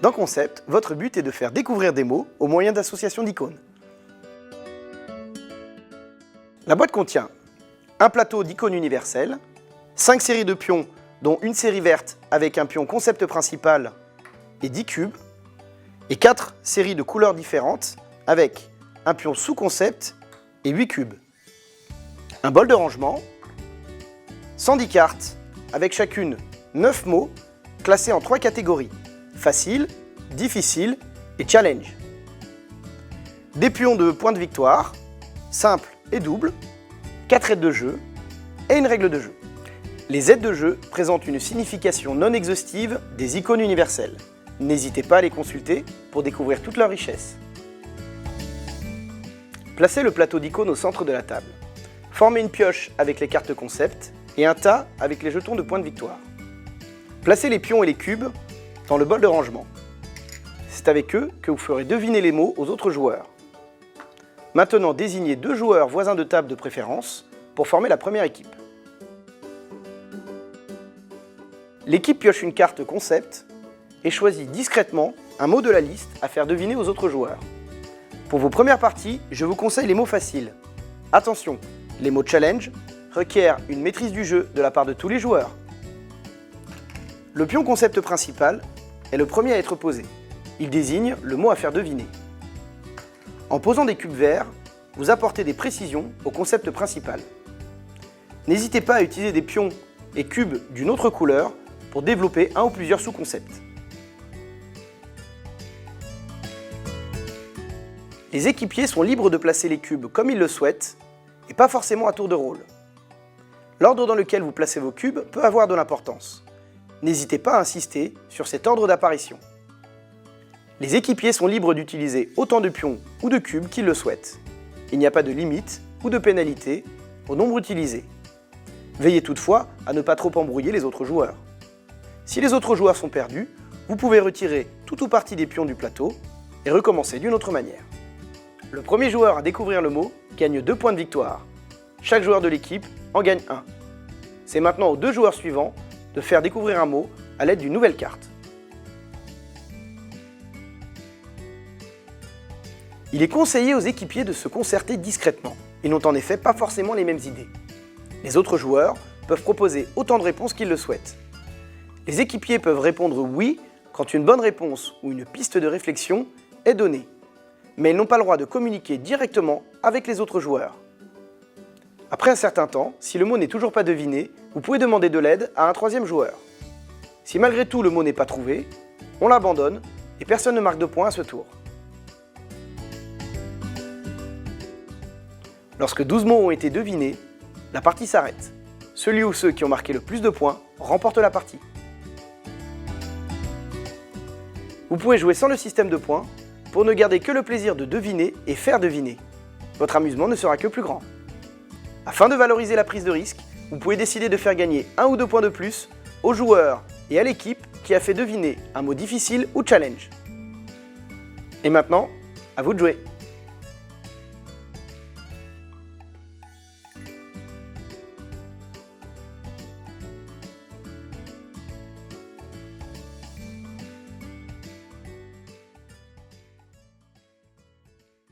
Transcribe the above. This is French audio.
Dans Concept, votre but est de faire découvrir des mots au moyen d'associations d'icônes. La boîte contient un plateau d'icônes universelles, 5 séries de pions dont une série verte avec un pion concept principal et 10 cubes, et 4 séries de couleurs différentes avec un pion sous-concept et 8 cubes. Un bol de rangement, 110 cartes avec chacune 9 mots classés en 3 catégories, facile, difficile et challenge. Des pions de points de victoire, simple et double, 4 aides de jeu et une règle de jeu. Les aides de jeu présentent une signification non exhaustive des icônes universelles. N'hésitez pas à les consulter pour découvrir toute leur richesse. Placez le plateau d'icônes au centre de la table. Formez une pioche avec les cartes concept et un tas avec les jetons de points de victoire. Placez les pions et les cubes dans le bol de rangement. C'est avec eux que vous ferez deviner les mots aux autres joueurs. Maintenant, désignez 2 joueurs voisins de table de préférence pour former la première équipe. L'équipe pioche une carte concept et choisit discrètement un mot de la liste à faire deviner aux autres joueurs. Pour vos premières parties, je vous conseille les mots faciles. Attention, les mots challenge requièrent une maîtrise du jeu de la part de tous les joueurs. Le pion concept principal est le premier à être posé. Il désigne le mot à faire deviner. En posant des cubes verts, vous apportez des précisions au concept principal. N'hésitez pas à utiliser des pions et cubes d'une autre couleur pour développer un ou plusieurs sous-concepts. Les équipiers sont libres de placer les cubes comme ils le souhaitent et pas forcément à tour de rôle. L'ordre dans lequel vous placez vos cubes peut avoir de l'importance. N'hésitez pas à insister sur cet ordre d'apparition. Les équipiers sont libres d'utiliser autant de pions ou de cubes qu'ils le souhaitent. Il n'y a pas de limite ou de pénalité au nombre utilisé. Veillez toutefois à ne pas trop embrouiller les autres joueurs. Si les autres joueurs sont perdus, vous pouvez retirer tout ou partie des pions du plateau et recommencer d'une autre manière. Le premier joueur à découvrir le mot gagne 2 points de victoire. Chaque joueur de l'équipe en gagne 1. C'est maintenant aux 2 joueurs suivants de faire découvrir un mot à l'aide d'une nouvelle carte. Il est conseillé aux équipiers de se concerter discrètement. Ils n'ont en effet pas forcément les mêmes idées. Les autres joueurs peuvent proposer autant de réponses qu'ils le souhaitent. Les équipiers peuvent répondre oui quand une bonne réponse ou une piste de réflexion est donnée. Mais ils n'ont pas le droit de communiquer directement avec les autres joueurs. Après un certain temps, si le mot n'est toujours pas deviné, vous pouvez demander de l'aide à un 3e joueur. Si malgré tout le mot n'est pas trouvé, on l'abandonne et personne ne marque de points à ce tour. Lorsque 12 mots ont été devinés, la partie s'arrête. Celui ou ceux qui ont marqué le plus de points remportent la partie. Vous pouvez jouer sans le système de points pour ne garder que le plaisir de deviner et faire deviner. Votre amusement ne sera que plus grand. Afin de valoriser la prise de risque, vous pouvez décider de faire gagner 1 ou 2 points de plus aux joueurs et à l'équipe qui a fait deviner un mot difficile ou challenge. Et maintenant, à vous de jouer!